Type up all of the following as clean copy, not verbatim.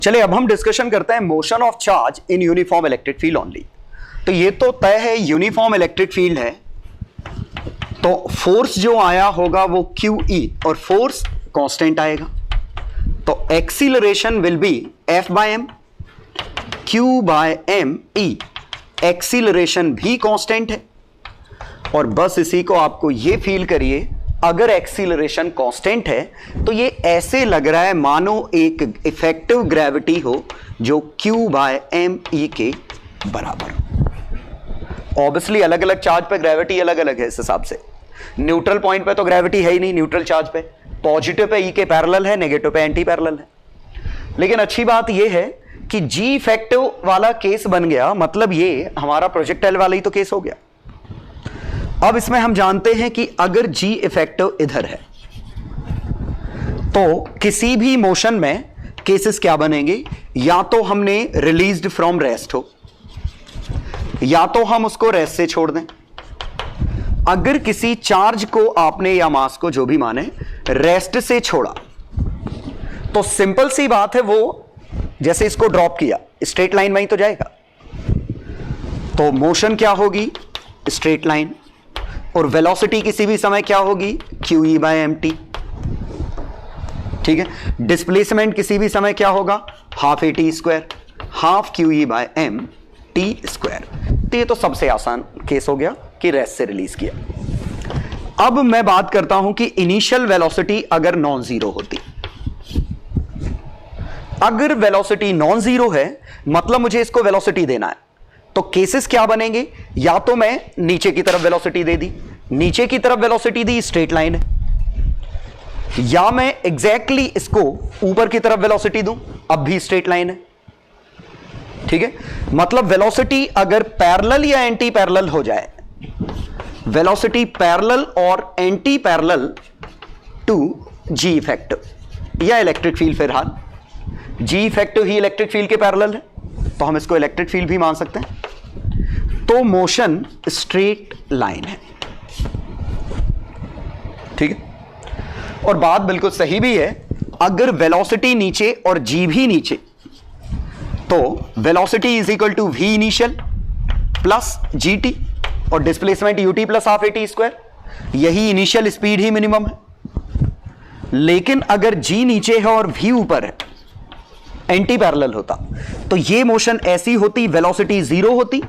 चलिए अब हम डिस्कशन करते हैं motion of charge in uniform electric field only. तो ये तो तय है यूनिफॉर्म इलेक्ट्रिक फील्ड है, तो फोर्स जो आया होगा वो QE और फोर्स कांस्टेंट आएगा। तो acceleration will B F/m Q/m/e। Acceleration भी कांस्टेंट है और बस इसी को आपको ये फील करिए, अगर एक्सीलरेशन कांस्टेंट है तो ये ऐसे लग रहा है मानो एक इफेक्टिव ग्रेविटी हो जो Q/m/e के बराबर। ऑब्वियसली अलग अलग चार्ज पे ग्रेविटी अलग अलग है। इस हिसाब से न्यूट्रल पॉइंट पे तो ग्रेविटी है ही नहीं, न्यूट्रल चार्ज पे पॉजिटिव पे E के पैरेलल है, नेगेटिव पे एंटी पैरेलल है। लेकिन अच्छी बात यह है कि G इफेक्टिव वाला केस बन गया, मतलब ये हमारा प्रोजेक्टाइल वाला ही तो केस हो गया। अब इसमें हम जानते हैं कि अगर G इफेक्टिव इधर है तो किसी भी मोशन में केसेस क्या बनेंगे, या तो हमने रिलीज्ड फ्रॉम रेस्ट हो या तो हम उसको रेस्ट से छोड़ दें। अगर किसी चार्ज को आपने या मास को जो भी माने रेस्ट से छोड़ा तो सिंपल सी बात है, वो जैसे इसको ड्रॉप किया स्ट्रेट लाइन में ही तो जाएगा। तो मोशन क्या होगी, स्ट्रेट लाइन, और वेलोसिटी किसी भी समय क्या होगी, QE/mt। ठीक है, डिस्प्लेसमेंट किसी भी समय क्या होगा, हाफ AT², हाफ QE/mt²। तो ये तो सबसे आसान केस हो गया कि रेस्ट से रिलीज किया। अब मैं बात करता हूं कि इनिशियल वेलोसिटी अगर नॉन जीरो होती, अगर वेलोसिटी नॉन जीरो है मतलब मुझे इसको वेलोसिटी देना है, तो केसेस क्या बनेंगे, या तो मैं नीचे की तरफ वेलोसिटी दे दी, नीचे की तरफ वेलोसिटी दी, स्ट्रेट लाइन है, या मैं एग्जैक्टली इसको ऊपर की तरफ वेलोसिटी दूं, अब भी स्ट्रेट लाइन है। ठीक है, मतलब वेलोसिटी अगर पैरेलल या एंटी पैरेलल हो जाए, वेलोसिटी पैरेलल और anti parallel to G effective या इलेक्ट्रिक फील्ड, फिलहाल G इफेक्टिव ही इलेक्ट्रिक फील्ड के पैरेलल है तो हम इसको इलेक्ट्रिक फील्ड भी मान सकते हैं। तो मोशन स्ट्रेट लाइन है। ठीक है, और बात बिल्कुल सही भी है, अगर वेलोसिटी नीचे और G भी नीचे तो velocity is equal to V initial plus GT और displacement UT plus half AT²। यही इनिशियल स्पीड ही मिनिमम है। लेकिन अगर G नीचे है और V ऊपर है, एंटी पैरेलल होता, तो ये मोशन ऐसी होती, वेलोसिटी जीरो होती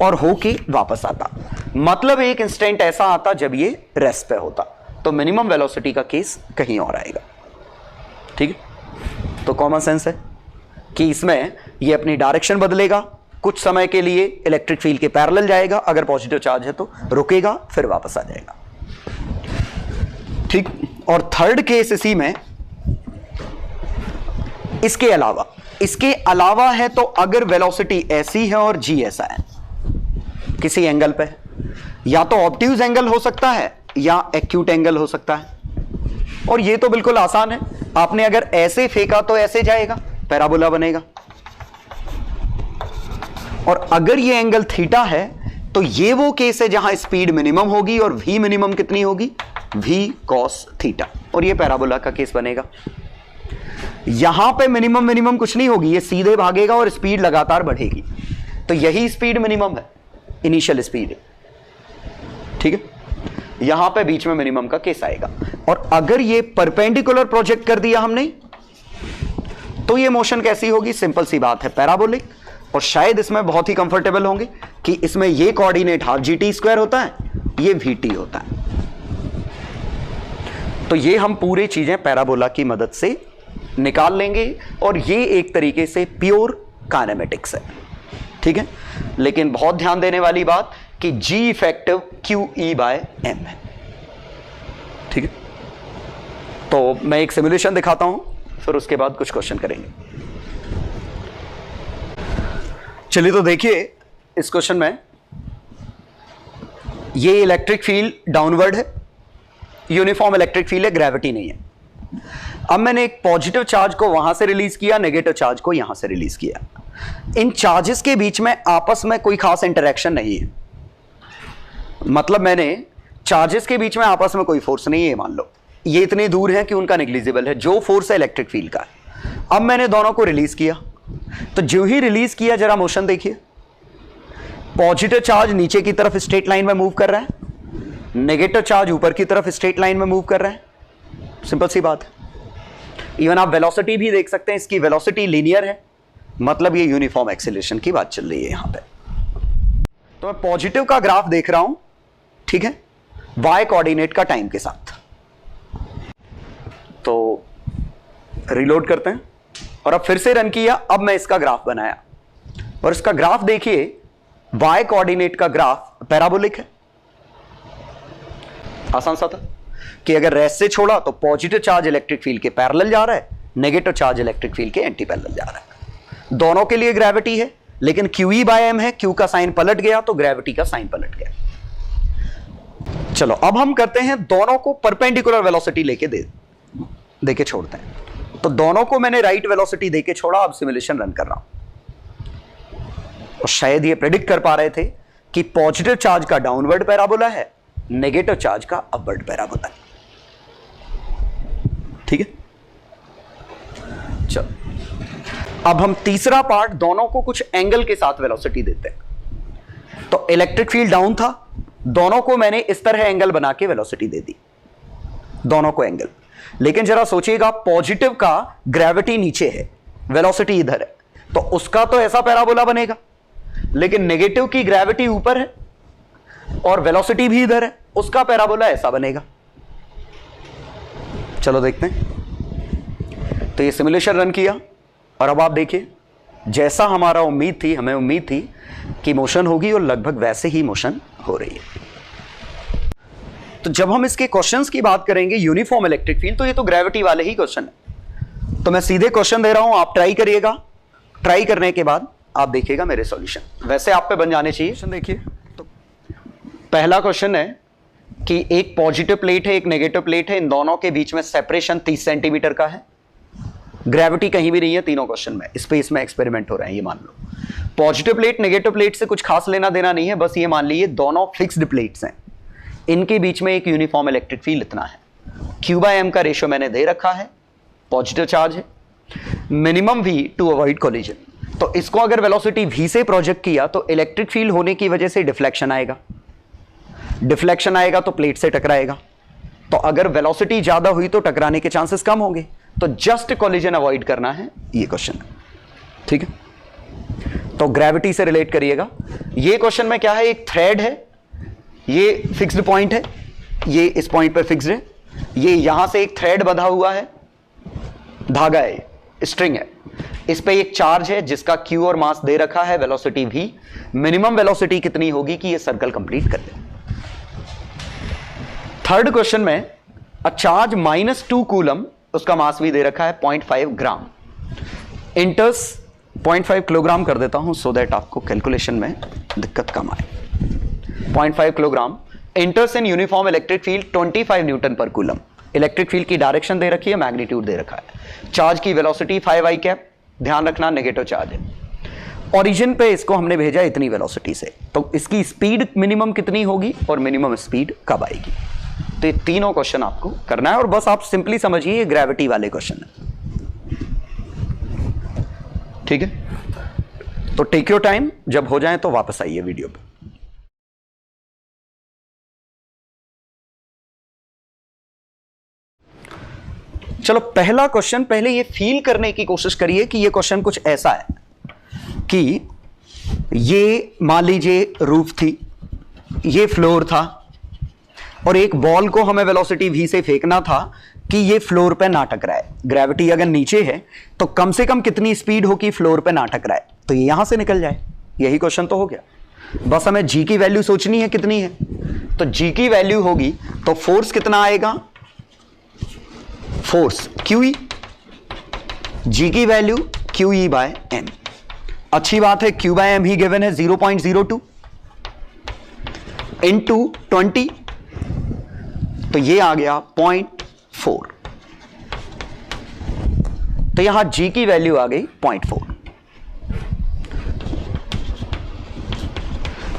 और होके वापस आता, मतलब एक इंस्टेंट ऐसा आता जब ये रेस्ट पे होता, तो मिनिमम वेलोसिटी का केस कहीं और आएगा। ठीक है, तो कॉमन सेंस है कि इसमें ये अपनी डायरेक्शन बदलेगा, कुछ समय के लिए इलेक्ट्रिक फील्ड के पैरेलल जाएगा, अगर पॉजिटिव चार्ज है तो रुकेगा, फिर वापस आ जाएगा। ठीक, और थर्ड केस इसी में, इसके अलावा है तो अगर वेलोसिटी ऐसी है और G ऐसा है किसी एंगल पे, या तो ऑब्ट्यूज एंगल हो सकता है या एक्यूट एंगल हो सकता है, और ये तो बिल्कुल आसान है, आपने अगर ऐसे फेंका तो ऐसे जाएगा, पैराबोला बनेगा। और अगर ये एंगल थीटा है तो ये वो केस है जहां स्पीड मिनिमम होगी और V मिनिमम कितनी होगी, V cos थीटा, और ये पैराबोला का केस बनेगा। यहां पे मिनिमम कुछ नहीं होगी, ये सीधे भागेगा और स्पीड लगातार बढ़ेगी, तो यही स्पीड मिनिमम है, इनिशियल स्पीड। ठीक है, यहां पे बीच में मिनिमम का केस आएगा। और अगर ये परपेंडिकुलर प्रोजेक्ट कर दिया हमने तो ये मोशन कैसी होगी, सिंपल सी बात है, पैराबोलिक। और शायद इसमें बहुत ही कंफर्टेबल होंगे कि इसमें ये कोऑर्डिनेट हाफ GT² होता है, ये VT होता है। तो ये हम पूरी चीजें पैराबोला की मदद से निकाल लेंगे, और ये एक तरीके से प्योर काइनेमेटिक्स है। ठीक है, लेकिन बहुत ध्यान देने वाली बात कि G इफेक्टिव QE/m है। ठीक है, तो मैं एक सिमुलेशन दिखाता हूं, फिर उसके बाद कुछ क्वेश्चन करेंगे। चलिए तो देखिए, इस क्वेश्चन में ये इलेक्ट्रिक फील्ड डाउनवर्ड है, यूनिफॉर्म इलेक्ट्रिक फील्ड है, ग्रेविटी नहीं है। अब मैंने एक पॉजिटिव चार्ज को वहां से रिलीज किया, नेगेटिव चार्ज को यहां से रिलीज किया। इन चार्जेस के बीच में आपस में कोई खास इंटरेक्शन नहीं है, मतलब मैंने चार्जेस के बीच में आपस में कोई फोर्स नहीं है, मान लो ये इतने दूर है कि उनका नेग्लिजिबल है, जो फोर्स है इलेक्ट्रिक फील्ड का है। अब मैंने दोनों को रिलीज किया, तो जो ही रिलीज किया जरा मोशन देखिए, पॉजिटिव चार्ज नीचे की तरफ स्ट्रेट लाइन में मूव कर रहा है, नेगेटिव चार्ज ऊपर की तरफ स्ट्रेट लाइन में मूव कर रहा है। सिंपल सी बात है। इवन आप वेलोसिटी भी देख सकते हैं, इसकी वेलोसिटी लीनियर है, मतलब ये यूनिफॉर्म एक्सेलरेशन की बात चल रही है यहां पे। तो मैं पॉजिटिव का ग्राफ देख रहा हूं, ठीक है, y कोऑर्डिनेट का टाइम के साथ। तो रिलोड करते हैं और अब फिर से रन किया। अब मैं इसका ग्राफ बनाया और इसका ग्राफ देखिए, y कोऑर्डिनेट का ग्राफ पैराबोलिक है। आसान सा था कि अगर रेस्ट से छोड़ा तो पॉजिटिव चार्ज इलेक्ट्रिक फील्ड के पैरेलल जा रहा है, नेगेटिव चार्ज इलेक्ट्रिक फील्ड के एंटी पैरेलल जा रहा है। दोनों के लिए ग्रेविटी है, लेकिन QE बाय m है, Q का साइन पलट गया तो ग्रेविटी का साइन पलट गया। चलो अब हम करते हैं, दोनों को परपेंडिकुलर वेलोसिटी लेके देके छोड़ते हैं। तो दोनों को मैंने राइट वेलोसिटी देके छोड़ा, अब सिमुलेशन रन कर रहा हूं। और शायद ये प्रेडिक्ट कर पा रहे थे कि पॉजिटिव चार्ज का डाउनवर्ड पैराबोला है, नेगेटिव चार्ज का अपवर्ड पैराबोला है। ठीक है, चलो अब हम तीसरा पार्ट, दोनों को कुछ एंगल के साथ वेलोसिटी देते हैं। तो इलेक्ट्रिक फील्ड डाउन था, दोनों को मैंने इस तरह एंगल बना के वेलोसिटी दे दी, दोनों को एंगल। लेकिन जरा सोचिएगा, पॉजिटिव का ग्रेविटी नीचे है, वेलोसिटी इधर है, तो उसका तो ऐसा पैराबोला बनेगा। लेकिन नेगेटिव की ग्रेविटी ऊपर है और वेलोसिटी भी इधर है, उसका पैराबोला ऐसा बनेगा। चलो देखते हैं। तो ये सिमुलेशन रन किया और अब आप देखिए, जैसा हमारा उम्मीद थी, हमें उम्मीद थी कि मोशन होगी और लगभग वैसे ही मोशन हो रही है। तो जब हम इसके क्वेश्चंस की बात करेंगे यूनिफॉर्म इलेक्ट्रिक फील्ड, तो ये तो ग्रेविटी वाले ही क्वेश्चन है। तो मैं सीधे क्वेश्चन दे रहा हूं, आप ट्राई करिएगा। ट्राई करने के बाद आप देखिएगा मेरे सॉल्यूशन वैसे आप पे बन जाने चाहिए। देखिए, तो पहला क्वेश्चन है कि एक पॉजिटिव प्लेट है, एक नेगेटिव प्लेट है, इन दोनों के बीच में सेपरेशन 30 सेंटीमीटर का है। ग्रेविटी कहीं भी नहीं है तीनों क्वेश्चन में, स्पेस में एक्सपेरिमेंट हो रहे हैं, ये मान लो। पॉजिटिव प्लेट नेगेटिव प्लेट से कुछ खास लेना देना नहीं है, बस ये मान लीजिए दोनों फिक्स्ड प्लेट्स हैं, इनके बीच में एक यूनिफॉर्म इलेक्ट्रिक फील्ड इतना है। Q/m का रेशियो मैंने दे रखा है, पॉजिटिव चार्ज है, minimum V to avoid collision. तो इसको अगर वेलोसिटी V से प्रोजेक्ट किया तो इलेक्ट्रिक फील्ड होने की वजह से डिफ्लेक्शन आएगा, डिफ्लेक्शन आएगा तो प्लेट से टकराएगा। तो अगर वेलोसिटी ज्यादा हुई तो टकराने के चांसेस कम होंगे, तो जस्ट कोलिजन अवॉइड करना है, ये क्वेश्चन है। ठीक है, तो ग्रेविटी से रिलेट करिएगा। ये क्वेश्चन में क्या है, एक थ्रेड है, ये फिक्स्ड पॉइंट है, ये इस पॉइंट पर फिक्स्ड है, ये यहां से एक थ्रेड बंधा हुआ है, धागा है, स्ट्रिंग है, इस पे एक चार्ज है जिसका Q और मास दे रखा है, वेलोसिटी V। मिनिमम वेलोसिटी कितनी होगी कि ये सर्कल कंप्लीट कर दे। थर्ड क्वेश्चन में अ चार्ज -2 कूलम, उसका मास भी दे रखा है 0.5 ग्राम, इंटर्स 0.5 किलोग्राम कर देता हूं सो दैट आपको कैलकुलेशन में दिक्कत कम आए। 0.5 kilogram इंटर्स in uniform electric field 25 Newton पर कूलम। इलेक्ट्रिक फील्ड की डायरेक्शन दे रखी है, मैग्नीट्यूड दे रखा है, चार्ज की वेलोसिटी 5i कैप, ध्यान रखना नेगेटिव चार्ज है। ओरिजिन पे इसको हमने भेजा इतनी वेलोसिटी से, तो इसकी स्पीड मिनिमम कितनी होगी और मिनिमम स्पीड कब आएगी। तो ये तीनों क्वेश्चन आपको करना है और बस आप सिंपली समझिए ये ग्रेविटी वाले क्वेश्चन है। ठीक है, तो टेक योर टाइम, जब हो जाए तो वापस आइए वीडियो पे। चलो पहला क्वेश्चन, पहले ये फील करने की कोशिश करिए कि ये क्वेश्चन कुछ ऐसा है कि ये मान लीजिए रूफ थी, ये फ्लोर था और एक बॉल को हमें वेलोसिटी V से फेंकना था कि ये फ्लोर पे ना टकराए। ग्रेविटी अगर नीचे है तो कम से कम कितनी स्पीड हो कि फ्लोर पे ना टकराए, तो ये यहां से निकल जाए। यही क्वेश्चन तो हो गया। बस हमें G की वैल्यू सोचनी है कितनी है, तो G की वैल्यू होगी तो फोर्स कितना आएगा, फोर्स QE, G की वैल्यू QE/m। अच्छी बात है, Q/m ही गिवन है 0.02 इंटू 20, तो ये आ गया 0.4। तो यहां G की वैल्यू आ गई 0.4।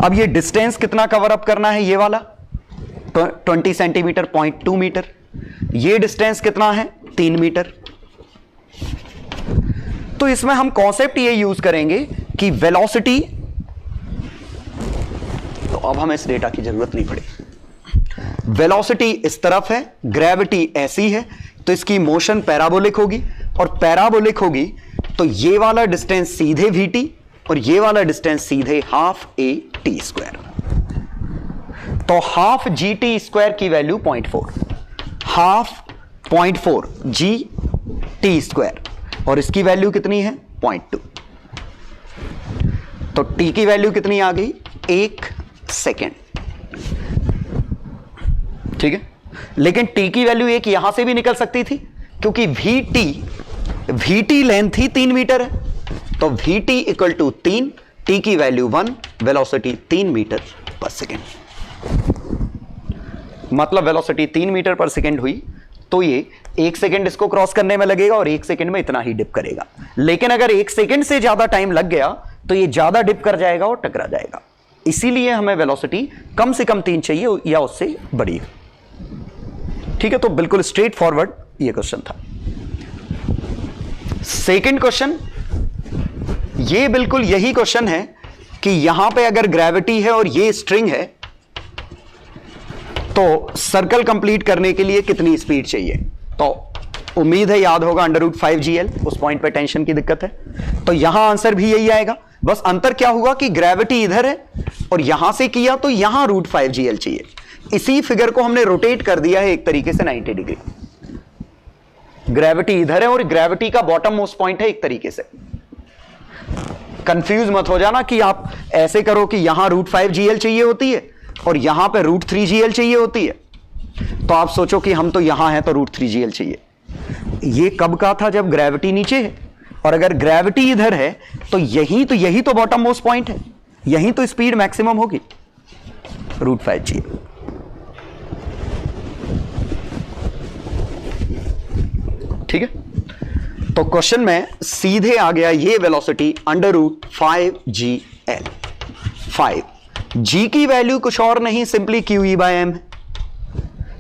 अब ये डिस्टेंस कितना कवर अप करना है, ये वाला 20 सेंटीमीटर 0.2 मीटर। ये डिस्टेंस कितना है 3 मीटर। तो इसमें हम कॉन्सेप्ट ये यूज करेंगे कि वेलोसिटी, तो अब हमें इस डेटा की जरूरत नहीं पड़ेगी। वेलोसिटी इस तरफ है, ग्रेविटी ऐसी है, तो इसकी मोशन पैराबोलिक होगी, और पैराबोलिक होगी तो ये वाला डिस्टेंस सीधे vt और ये वाला डिस्टेंस सीधे हाफ a t स्क्वायर। तो हाफ gt स्क्वायर की value 0.4, half 0.4 g t square, और इसकी वैल्यू कितनी है 0.2। तो t की वैल्यू कितनी आ गई 1 सेकेंड। ठीक है, लेकिन t की वैल्यू एक यहां से भी निकल सकती थी, क्योंकि vt लेंथ ही 3 मीटर है, तो vt इक्वल टू 3, t की वैल्यू 1, वेलोसिटी 3 मीटर पर सेकेंड। मतलब वेलोसिटी 3 मीटर पर सेकेंड हुई, तो ये 1 सेकेंड इसको क्रॉस करने में लगेगा और 1 सेकेंड में इतना ही डिप करेगा। लेकिन अगर 1 सेकेंड से ज्यादा टाइम लग गया तो ये ज्यादा डिप कर जाएगा और टकरा जाएगा। इसीलिए हमें वेलोसिटी कम से कम 3 चाहिए या उससे बड़ी। ठीक है, तो बिल्कुल स्ट्रेट फॉरवर्ड ये क्वेश्चन था। सेकंड क्वेश्चन, ये बिल्कुल यही क्वेश्चन है कि यहां पे अगर ग्रेविटी है और ये स्ट्रिंग है, तो सर्कल कंप्लीट करने के लिए कितनी स्पीड चाहिए। तो उम्मीद है याद होगा √5gl, उस पॉइंट पे टेंशन की दिक्कत है, तो यहां आंसर भी यही आएगा। बस अंतर क्या हुआ कि ग्रेविटी इधर है और यहां से किया तो यहां √5gl चाहिए। इसी फिगर को हमने रोटेट कर दिया है एक तरीके से 90 डिग्री। ग्रेविटी इधर है और ग्रेविटी का बॉटम मोस्ट पॉइंट है एक तरीके से। कंफ्यूज मत हो जाना कि आप ऐसे करो कि यहां √5gl चाहिए होती है और यहां पे √3gl चाहिए होती है, तो आप सोचो कि हम तो यहां हैं तो √3gl चाहिए। ये कब का था, जब ग्रेविटी नीचे है, और अगर ग्रेविटी इधर है तो यही तो बॉटम मोस्ट पॉइंट है, यही तो स्पीड मैक्सिमम होगी √5gl। ठीक है, तो क्वेश्चन में सीधे आ गया ये वेलोसिटी √5gl। 5 g की वैल्यू कुछ और नहीं, सिंपली QE/m है,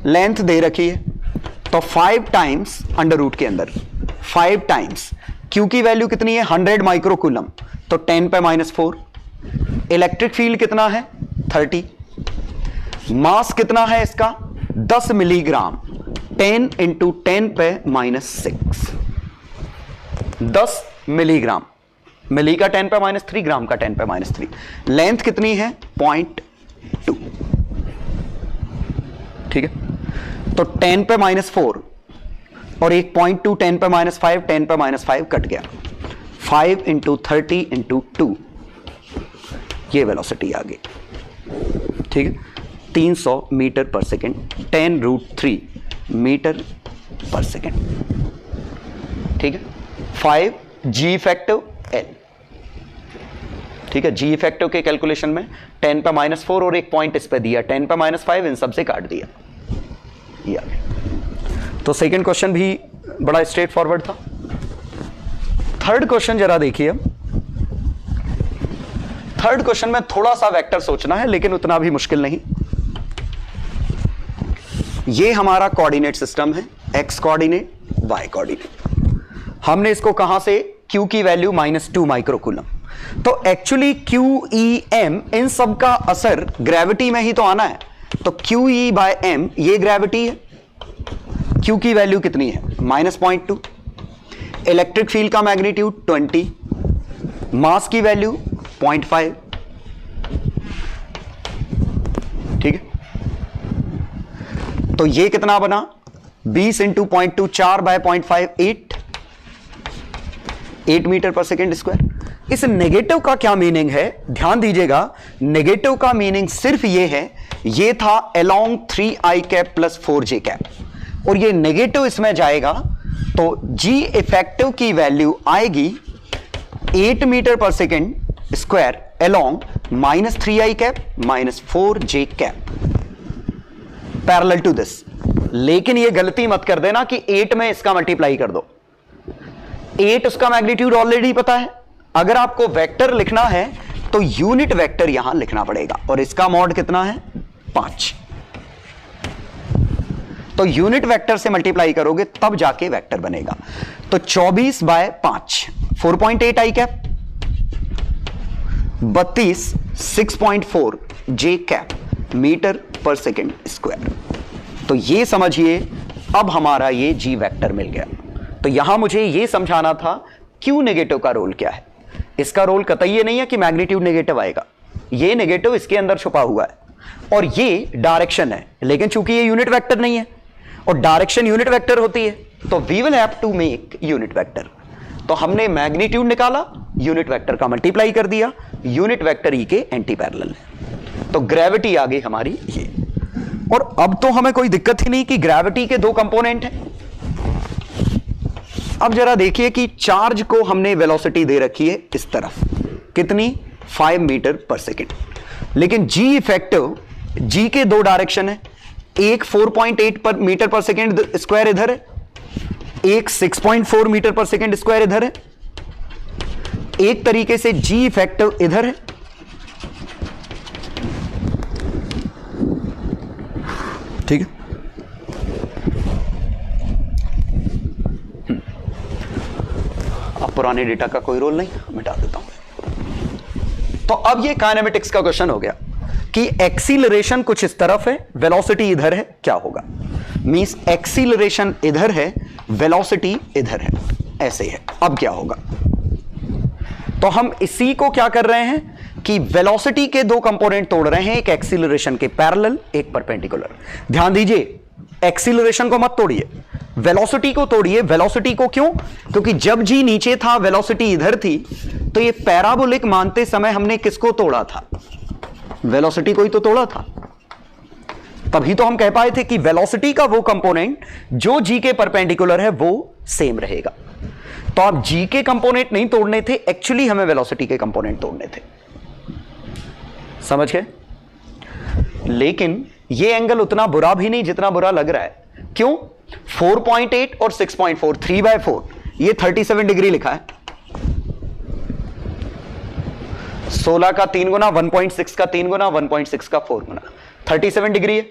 लेंथ दे रखी है, तो 5 टाइम्स अंडर के अंदर 5 टाइम्स Q की वैल्यू कितनी है 100 माइक्रोकूलम, तो 10⁻⁴। इलेक्ट्रिक फील्ड कितना है 30। मास कितना है इसका 10 मिलीग्राम, 10 × 10⁻⁶, 10 मिलीग्राम, मिली का 10⁻�3, ग्राम का 10⁻3। लेंथ कितनी है 0.2। ठीक है, तो 10⁻⁴ और एक 0.2 10⁻⁵, 10⁻⁵ कट गया, 5 × 30 × 2, ये वेलोसिटी आ गई। ठीक है, 300 मीटर पर सेकेंड, 10√3 मीटर पर सेकेंड। ठीक है, 5 g इफेक्टिव l। ठीक है, जी इफेक्टिव के कैलकुलेशन में 10⁻⁴ और एक पॉइंट इस पे दिया, 10⁻⁵, इन सब से काट दिया, ये आ गया। तो सेकंड क्वेश्चन भी बड़ा स्ट्रेट फॉरवर्ड था। थर्ड क्वेश्चन जरा देखिए। थर्ड क्वेश्चन में थोड़ा सा वेक्टर सोचना है, लेकिन उतना भी मुश्किल नहीं। ये हमारा कोऑर्डिनेट सिस्टम है, x कोऑर्डिनेट, y कोऑर्डिनेट। हमने इसको कहां से, q की वैल्यू -2 माइक्रोकूलम, तो एक्चुअली QEm इन सब का असर ग्रेविटी में ही तो आना है, तो QE/m ये ग्रेविटी है। Q की वैल्यू कितनी है -0.2, इलेक्ट्रिक फील्ड का मैग्नीट्यूड 20, मास की वैल्यू 0.5। ठीक है, तो ये कितना बना 20 × 0.2, 4/0.5, 8 मीटर पर सेकेंड स्क्वायर। इस नेगेटिव का क्या मीनिंग है, ध्यान दीजिएगा। नेगेटिव का मीनिंग सिर्फ ये है, ये था along 3i cap + 4j cap, और ये नेगेटिव इसमें जाएगा, तो g इफेक्टिव की वैल्यू आएगी 8 मीटर पर second square along -3i cap -4j cap parallel to this. लेकिन ये गलती मत कर देना कि 8 में इसका मल्टीप्लाई कर दो, 8 उसका मैग्नीट्यूड ऑलरेडी पता है। अगर आपको वेक्टर लिखना है तो यूनिट वेक्टर यहां लिखना पड़ेगा, और इसका मॉड कितना है 5। तो यूनिट वेक्टर से मल्टीप्लाई करोगे तब जाके वेक्टर बनेगा। तो 24/5 4.8 आई कैप, 32 6.4 जे कैप मीटर पर सेकेंड स्क्वायर। तो ये समझिए अब हमारा ये जी वेक्टर मिल गया। तो यहां मुझे ये समझाना था क्यू नेगेटिव का रोल क्या है। इसका रोल कतई ये नहीं है कि मैग्नीट्यूड नेगेटिव आएगा, ये नेगेटिव इसके अंदर छुपा हुआ है और ये डायरेक्शन है, लेकिन चूंकि ये यूनिट वेक्टर नहीं है और डायरेक्शन यूनिट वेक्टर होती है तो we will have to make unit vector. तो हमने मैग्नीट्यूड निकाला, यूनिट वेक्टर का मल्टीप्लाई कर दिया, यूनिट वेक्टर ई के एंटी पैरेलल है। तो ग्रेविटी आ गई हमारी ये। और अब तो हमें कोई दिक्कत ही नहीं कि ग्रेविटी के दो कंपोनेंट हैं। अब जरा देखिए कि चार्ज को हमने वेलोसिटी दे रखी है इस तरफ, कितनी 5 मीटर पर सेकेंड, लेकिन जी इफेक्टिव जी के दो डायरेक्शन है, एक 4.8 पर मीटर पर सेकेंड स्क्वायर इधर है, एक 6.4 मीटर पर सेकेंड स्क्वायर इधर है। एक तरीके से जी इफेक्टिव इधर है, ठीक है। अब पुराने डेटा का कोई रोल नहीं, मिटा देता हूं। तो अब ये काइनेमेटिक्स का क्वेश्चन हो गया कि एक्सीलरेशन कुछ इस तरफ है, वेलोसिटी इधर है, क्या होगा। मींस एक्सीलरेशन इधर है, वेलोसिटी इधर है, ऐसे है। अब क्या होगा, तो हम इसी को क्या कर रहे हैं कि वेलोसिटी के दो कंपोनेंट तोड़ रहे हैं, एक एक्सीलरेशन के पैरेलल, एक परपेंडिकुलर। ध्यान दीजिए, एक्सीलरेशन को मत तोड़िए, वेलोसिटी को तोड़िए। वेलोसिटी को क्यों? क्योंकि जब जी नीचे था वेलोसिटी इधर थी, तो ये पैराबोलिक मानते समय हमने किसको तोड़ा था? वेलोसिटी को ही तो तोड़ा था। तभी तो हम कह पाए थे कि वेलोसिटी का वो कंपोनेंट जो जी के परपेंडिकुलर है वो सेम रहेगा। तो आप जी के कंपोनेंट नहीं तोड़ने थे, एक्चुअली हमें वेलोसिटी के कंपोनेंट तोड़ने थे। समझ गए? लेकिन ये एंगल उतना बुरा भी नहीं जितना बुरा लग रहा है। क्यों? 4.8 और 6.4 3/4, ये 37 डिग्री लिखा है। 16 का 3 गुना, 1.6 का 3 गुना, 1.6 का 4 गुना, 37 डिग्री है।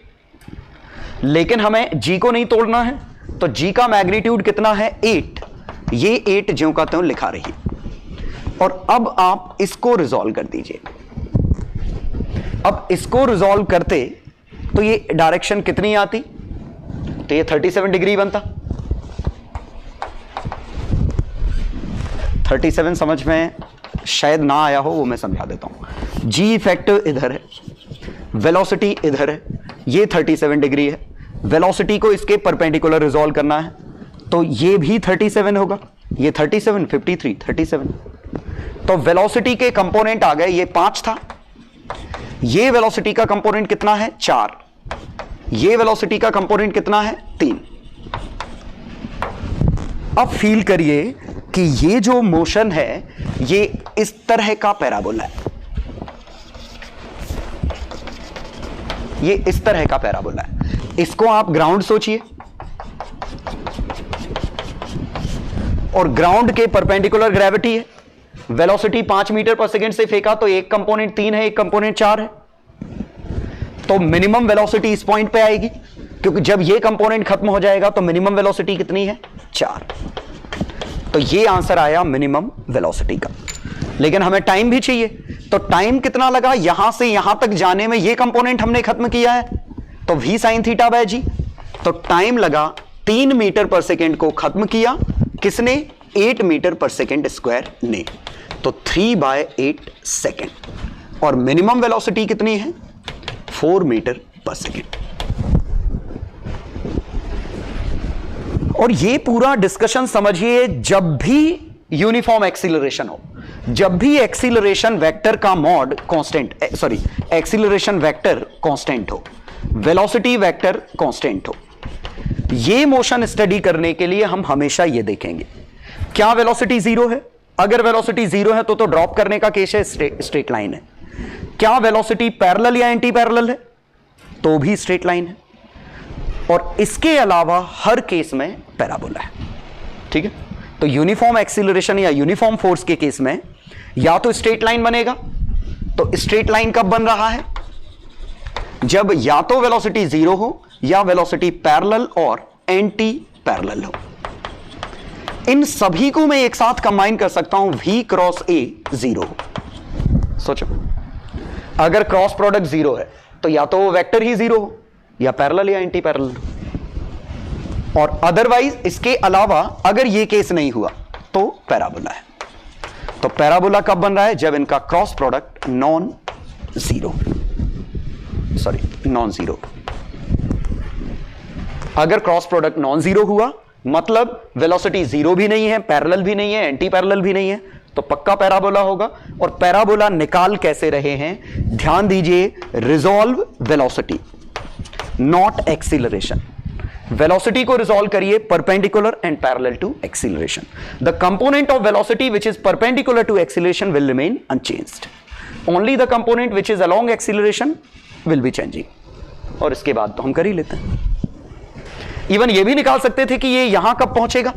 लेकिन हमें जी को नहीं तोड़ना है, तो जी का मैग्नीट्यूड कितना है? 8। ये 8 ज्यों का त्यों लिखा रही। और अब आप इसको रिजॉल्व कर दीजिए। अब इसको रिजॉल्व करते तो ये डायरेक्शन कितनी आती? तो ये 37 डिग्री बनता। 37 समझ में शायद ना आया हो, वो मैं समझा देता हूं। जी इफेक्टिव इधर है, वेलोसिटी इधर है, ये 37 डिग्री है। वेलोसिटी को इसके परपेंडिकुलर रिजॉल्व करना है, तो ये भी 37 होगा। ये 37 53 37। तो वेलोसिटी के कंपोनेंट आ गए, ये 5 था। ये वेलोसिटी का कंपोनेंट कितना है? 4। ये वेलोसिटी का कंपोनेंट कितना है? 3। अब फील करिए कि ये जो मोशन है ये इस तरह का पैराबोला है, ये इस तरह का पैराबोला है। इसको आप ग्राउंड सोचिए और ग्राउंड के परपेंडिकुलर ग्रेविटी है। वेलोसिटी 5 मीटर पर सेकेंड से फेंका तो एक कंपोनेंट 3 है, एक कंपोनेंट 4 है। तो मिनिमम वेलोसिटी इस पॉइंट पे आएगी, क्योंकि जब ये कंपोनेंट खत्म हो जाएगा तो मिनिमम वेलोसिटी कितनी है? 4। तो ये आंसर आया मिनिमम वेलोसिटी का। लेकिन हमें टाइम भी चाहिए, तो टाइम कितना लगा यहां से यहां तक जाने में? ये कंपोनेंट हमने खत्म किया है, तो v sin थीटा बाय जी। तो टाइम लगा 3 मीटर पर सेकेंड को खत्म किया किसने? 8 मीटर पर सेकेंड स्क्वायर ने। तो 3/8 सेकेंड। और मिनिमम वेलोसिटी कितनी है? 4 मीटर पर सेकेंड। और ये पूरा डिस्कशन समझिए, जब भी यूनिफॉर्म एक्सीलरेशन हो, जब भी एक्सीलरेशन वेक्टर का mod constant, sorry acceleration vector constant हो, वेलोसिटी वेक्टर कांस्टेंट हो, ये मोशन स्टडी करने के लिए हम हमेशा ये देखेंगे क्या वेलोसिटी 0 है? अगर वेलोसिटी 0 है तो ड्रॉप करने का केस है, स्ट्रेट लाइन है। क्या वेलोसिटी पैरेलल या एंटी पैरेलल है? तो भी स्ट्रेट लाइन है। और इसके अलावा हर केस में पैराबोला है। ठीक है? तो यूनिफॉर्म एक्सीलरेशन या यूनिफॉर्म फोर्स के केस में या तो स्ट्रेट लाइन बनेगा। तो स्ट्रेट लाइन कब बन रहा है? जब या तो वेलोसिटी 0 हो या वेलोसिटी पैरेलल और एंटी पैरेलल हो। इन सभी को मैं एक साथ कंबाइन कर सकता हूं, V क्रॉस A 0 हो। सोचो, अगर क्रॉस प्रोडक्ट 0 है तो या तो वो वेक्टर ही 0 हो या पैरेलल या एंटी पैरेलल हो, और अदरवाइज इसके अलावा अगर ये केस नहीं हुआ तो पैराबोला है। तो पैराबोला कब बन रहा है? जब इनका क्रॉस प्रोडक्ट नॉन जीरो। अगर क्रॉस प्रोडक्ट नॉन जीरो हुआ मतलब वेलोसिटी जीरो भी नहीं है, पैरेलल भी नहीं है, एंटी पैरेलल भी नहीं है, तो पक्का पैराबोला होगा। और पैराबोला निकाल कैसे रहे हैं? ध्यान दीजिए, resolve velocity not acceleration. Velocity को रिजॉल्व करिए perpendicular and parallel to acceleration. The component of velocity which is perpendicular to acceleration will remain unchanged, only the component which is along acceleration will be changing. और इसके बाद तो हम कर ही लेते हैं। इवन ये भी निकाल सकते थे कि ये यहां कब पहुंचेगा।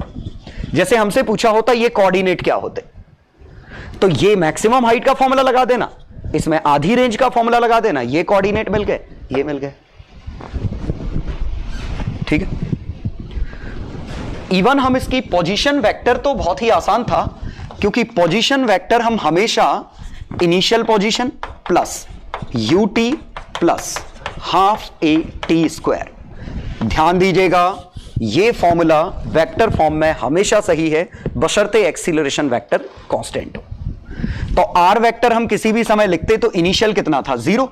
जैसे हमसे पूछा होता ये कोऑर्डिनेट क्या होते, तो ये मैक्सिमम हाइट का फॉर्मूला लगा देना, इसमें आधी रेंज का फॉर्मूला लगा देना, ये कोऑर्डिनेट मिल गए, ये मिल गए, ठीक है। इवन हम इसकी पोजीशन वेक्टर तो बहुत ही आसान था, क्योंकि पोजीशन वेक्टर हम हमेशा initial position plus UT plus half A T square. ध्यान दीजिएगा, ये फॉर्मूला वेक्टर फॉर्म में हमेशा सही है, बशर्ते एक्सीलरेशन वेक्टर कांस्टेंट हो। तो आर वेक्टर हम किसी भी समय लिखते तो इनिशियल कितना था? 0,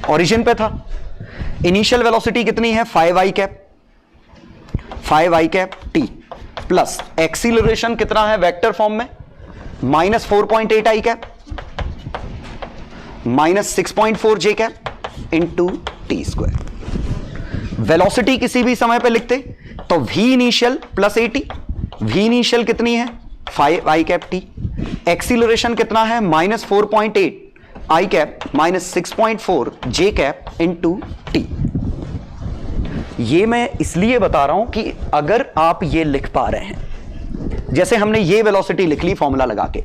ओरिजिन पे था। इनिशियल वेलोसिटी कितनी है? 5i cap T plus acceleration कितना है वेक्टर फॉर्म में? -4.8i cap -6.4j cap into T square. Velocity किसी भी समय पे लिखते तो v initial plus at। v initial कितनी है? 5i cap T. एक्सीलरेशन कितना है? -4.8 i cap -6.4 j cap into T. ये मैं इसलिए बता रहा हूं कि अगर आप ये लिख पा रहे हैं, जैसे हमने ये वेलोसिटी लिख ली फॉर्मूला लगा के,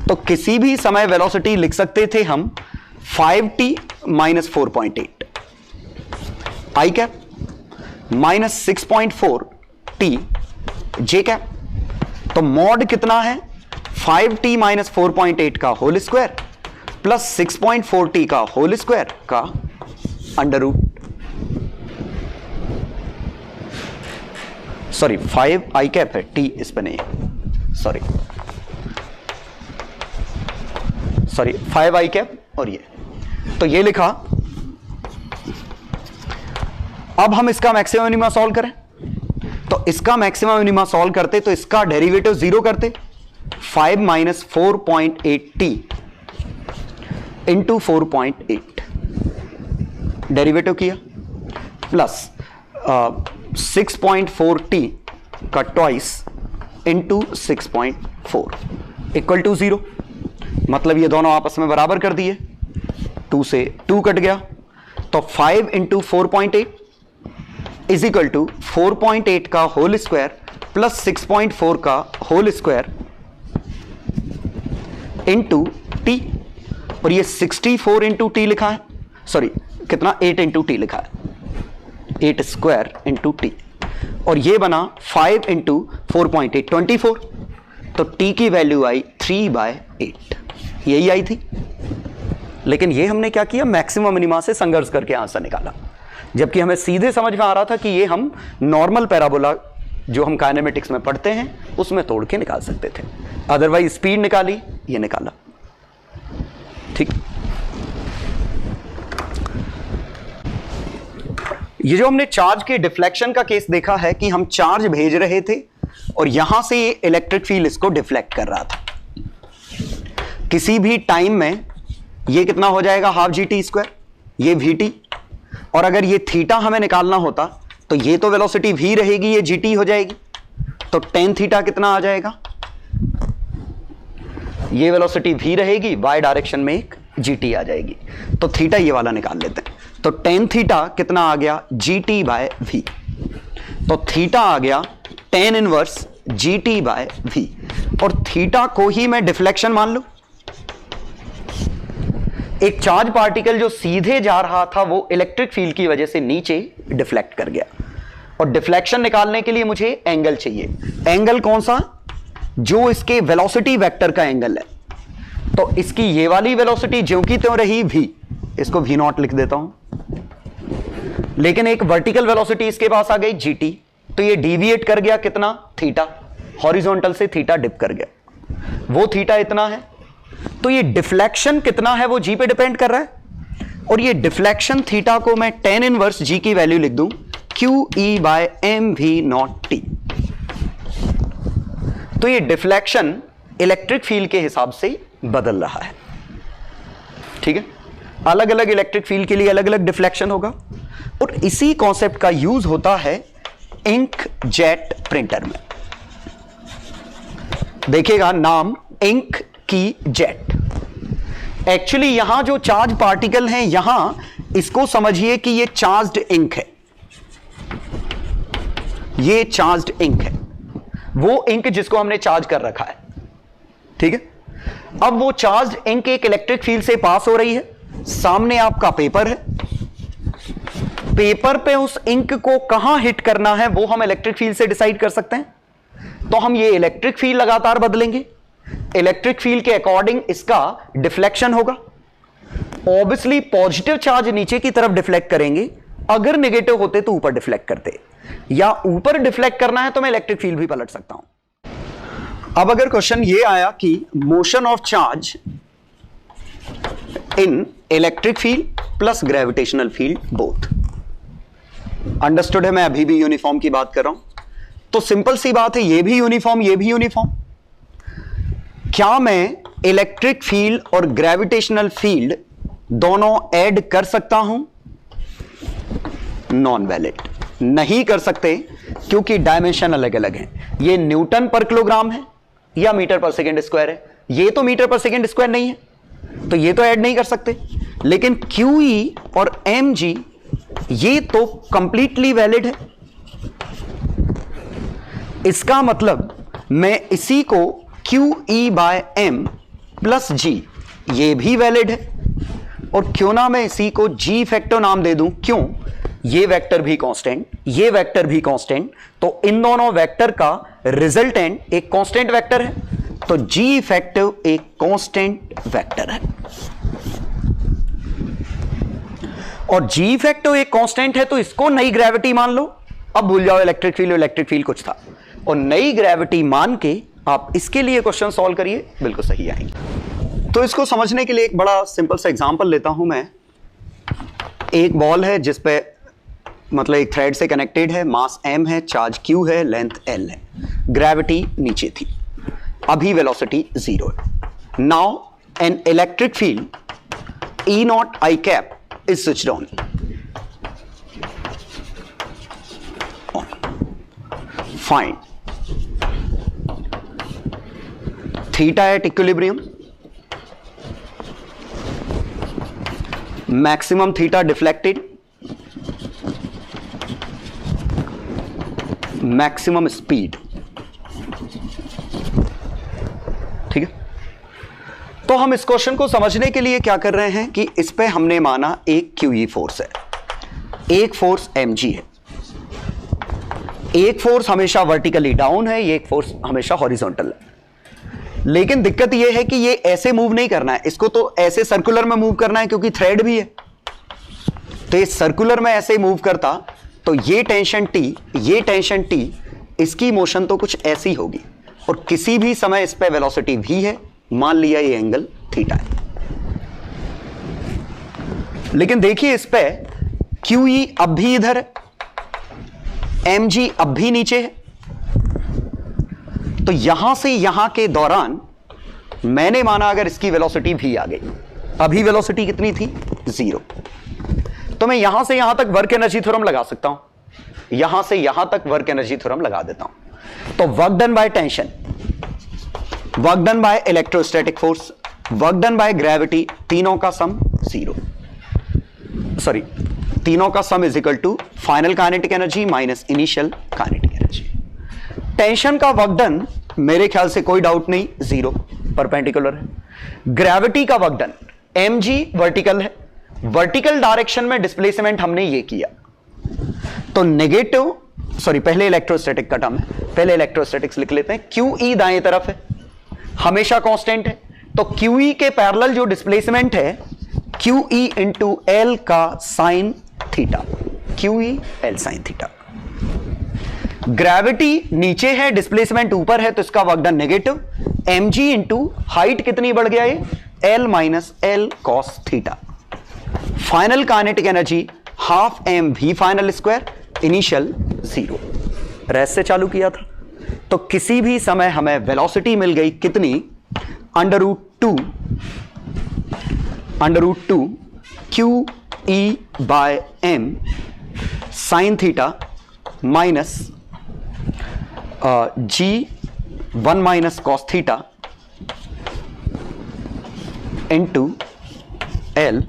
तो किसी भी समय वेलोसिटी लिख सकते थे हम 5t -4.8 i cap -6.4 t j cap. तो मॉड कितना है? 5t -4.8 का होल स्क्वायर प्लस 6.4t का होल स्क्वायर का under root, sorry 5i cap है, t इस पे नहीं है, सॉरी 5i कैप और ये, तो ये लिखा। अब हम इसका मैक्सिमम मिनिमा सॉल्व करें, तो इसका मैक्सिमम मिनिमा सॉल्व करते तो इसका डेरिवेटिव 0 करते, 5 - 4.8t इंटू 4.8 डेरिवेटिव किया, प्लस 6.4t का ट्वाइस इंटू 6.4 इक्वल टू 0। मतलब ये दोनों आपस में बराबर कर दिए, 2 से 2 कट गया, तो 5 इंटू 4.8 इज इक्वल टू 4.8 का होल स्क्वायर प्लस 6.4 का होल स्क्वायर इंटू टी। और ये 64 इंटू टी लिखा है, सॉरी कितना 8 इंटू टी लिखा है, 8 स्क्वायर इंटू टी। और ये बना 5 इंटू 4.8 24। तो टी की वैल्यू आई 3/8, यही आई थी। लेकिन ये हमने क्या किया, मैक्सिमम मिनिमा से संघर्ष करके आंसर निकाला, जबकि हमें सीधे समझ में आ रहा था कि ये हम नॉर्मल पैराबोला जो हम काइनेमेटिक्स में पढ़ते हैं उसमें तोड़ के निकाल सकते थे। अदरवाइज स्पीड निकाली, ये निकाला, ठीक। ये जो हमने चार्ज के डिफ्लेक्शन का केस देखा है कि हम चार्ज भेज रहे थे और यहां से ये इलेक्ट्रिक फील्ड इसको डिफ्लेक्ट कर रहा था। किसी भी टाइम में ये कितना हो जाएगा, हाफ GT स्क्वायर, ये VT। और अगर ये थीटा हमें निकालना होता तो ये तो वेलोसिटी v रहेगी, ये GT हो जाएगी, तो tan थीटा कितना आ जाएगा, ये वेलोसिटी v रहेगी, y डायरेक्शन में एक GT आ जाएगी, तो थीटा ये वाला निकाल लेते हैं। तो tan थीटा कितना आ गया, GT/v। तो थीटा आ गया tan इनवर्स GT/v, और थीटा को ही मैं डिफ्लेक्शन मान लूं, एक चार्ज पार्टिकल जो सीधे जा रहा था वो इलेक्ट्रिक फील्ड की वजह से नीचे डिफ्लेक्ट कर गया, और डिफ्लेक्शन निकालने के लिए मुझे एंगल चाहिए। एंगल कौन सा? जो इसके वेलोसिटी वेक्टर का एंगल है। तो इसकी ये वाली वेलोसिटी ज्यों की त्यों रही v, इसको v नॉट लिख देता हूं, लेकिन एक वर्टिकल वेलोसिटी इसके पास आ गई gt, तो ये डिविएट कर गया कितना? थीटा, हॉरिजॉन्टल से थीटा डिप कर गया, वो थीटा इतना है। तो ये डिफ्लेक्शन कितना है वो g पे डिपेंड कर रहा है, और ये डिफ्लेक्शन थीटा को मैं tan इनवर्स g की वैल्यू लिख दूं QE/mv0t। तो ये डिफ्लेक्शन इलेक्ट्रिक फील्ड के हिसाब से बदल रहा है, ठीक है। अलग अलग इलेक्ट्रिक फील्ड के लिए अलग अलग डिफ्लेक्शन होगा, और इसी कॉन्सेप्ट का यूज होता है इंक जेट प्रिंटर में। देखिएगा नाम इंक की जेट। एक्चुअली यहां जो चार्ज पार्टिकल हैं, यहां इसको समझिए कि ये चार्ज्ड इंक है, ये चार्ज्ड इंक है, वो इंक जिसको हमने चार्ज कर रखा है, ठीक है। अब वो चार्ज्ड इंक एक इलेक्ट्रिक फील्ड से पास हो रही है, सामने आपका पेपर है, पेपर पे उस इंक को कहां हिट करना है वो हम इलेक्ट्रिक फील्ड से डिसाइड कर सकते हैं। तो हम ये इलेक्ट्रिक फील्ड लगातार बदलेंगे, इलेक्ट्रिक फील्ड के अकॉर्डिंग इसका डिफ्लेक्शन होगा। ऑब्वियसली पॉजिटिव चार्ज नीचे की तरफ डिफ्लेक्ट करेंगे, अगर नेगेटिव होते तो ऊपर डिफ्लेक्ट करते, या ऊपर डिफ्लेक्ट करना है तो मैं इलेक्ट्रिक फील्ड भी पलट सकता हूं। अब अगर क्वेश्चन ये आया कि motion of charge in electric field plus gravitational field both, understood है, मैं अभी भी यूनिफॉर्म की बात कर रहा हूं, तो सिंपल सी बात है, ये भी यूनिफॉर्म ये भी यूनिफॉर्म। क्या मैं इलेक्ट्रिक फील्ड और ग्रेविटेशनल फील्ड दोनों ऐड कर सकता हूं? नॉन वैलिड, नहीं कर सकते, क्योंकि डायमेंशन अलग अलग हैं। ये न्यूटन पर किलोग्राम है या मीटर पर सेकेंड स्क्वायर है, ये तो मीटर पर सेकेंड स्क्वायर नहीं है, तो ये तो ऐड नहीं कर सकते। लेकिन QE और mg ये तो कंप्लीटली वैलिड है। इसका मतलब मैं इसी को QE/m प्लस g, ये भी वैलिड है, और क्यों ना मैं इसी को g फैक्टर नाम दे दूं, क्यों? ये वेक्टर भी कांस्टेंट, ये वेक्टर भी कांस्टेंट, तो इन दोनों वेक्टर का रिजल्टेंट एक कांस्टेंट वेक्टर है, तो g इफेक्टिव एक कांस्टेंट वेक्टर है। और g इफेक्टिव एक कांस्टेंट है, तो इसको नई ग्रेविटी मान लो। अब भूल जाओ इलेक्ट्रिक फील्ड कुछ था, और नई ग्रेविटी मान के आप इसके लिए क्वेश्चन सॉल्व करिए, बिल्कुल सही आएंगे। तो इसको समझने के लिए एक बड़ा सिंपल सा एग्जांपल लेता हूं मैं। एक बॉल है जिसपे मतलब एक थ्रेड से कनेक्टेड है, मास m है, चार्ज q है, लेंथ l है, ग्रेविटी नीचे थी, अभी वेलोसिटी 0 है। Now an electric field E0 I cap is switched on. Find theta at equilibrium, maximum theta deflected, maximum speed, ठीक है। तो हम इस क्वेश्चन को समझने के लिए क्या कर रहे हैं कि इस पे हमने माना एक QE फोर्स है, एक फोर्स mg है, एक फोर्स हमेशा वर्टिकली डाउन है, ये एक फोर्स हमेशा हॉरिजॉन्टल है। लेकिन दिक्कत ये है कि ये ऐसे मूव नहीं करना है, इसको तो ऐसे सर्कुलर में मूव करना है, क्योंकि थ्रेड भी है। तो ये सर्कुलर में ऐसे मूव करता तो ये टेंशन T, इसकी मोशन तो कुछ ऐसी होगी, और किसी भी समय इस पे वेलोसिटी v है, मान लिया ये एंगल थीटा है। लेकिन देखिए इस पे QE अब भी इधर है, mg अब भी नीचे है, तो यहां से यहां के दौरान मैंने माना अगर इसकी वेलोसिटी v आ गई, अभी वेलोसिटी कितनी थी? 0, तो मैं यहां से यहां तक वर्क एनर्जी थ्योरम लगा सकता हूं, यहां से यहां तक वर्क एनर्जी थ्योरम लगा देता हूं। तो work done by tension, work done by electrostatic force, work done by gravity, तीनों का सम 0, सॉरी तीनों का sum is equal to final kinetic energy minus initial kinetic energy. Tension का वर्क डन मेरे ख्याल से कोई डाउट नहीं, 0 परपेंडिकुलर है। ग्रेविटी का वर्क डन mg वर्टिकल है, वर्टिकल डायरेक्शन में डिस्प्लेसमेंट हमने ये किया, तो नेगेटिव, सॉरी पहले इलेक्ट्रोस्टैटिक का टर्म है, पहले इलेक्ट्रोस्टैटिक्स लिख लेते हैं। QE दाएं तरफ है, हमेशा कांस्टेंट है, तो QE के पैरेलल जो डिस्प्लेसमेंट है QE इंटू L का sine theta, QE L sine theta. Gravity नीचे है, डिस्प्लेसमेंट ऊपर है, तो इसका work done negative, mg into height कितनी बढ़ गया ये, L minus L cos theta. Final kinetic energy half mv final square, initial 0। Rest से चालू किया था, तो किसी भी समय हमें वेलोसिटी मिल गई कितनी, √2 QE by m sine theta minus G1 minus cos theta into L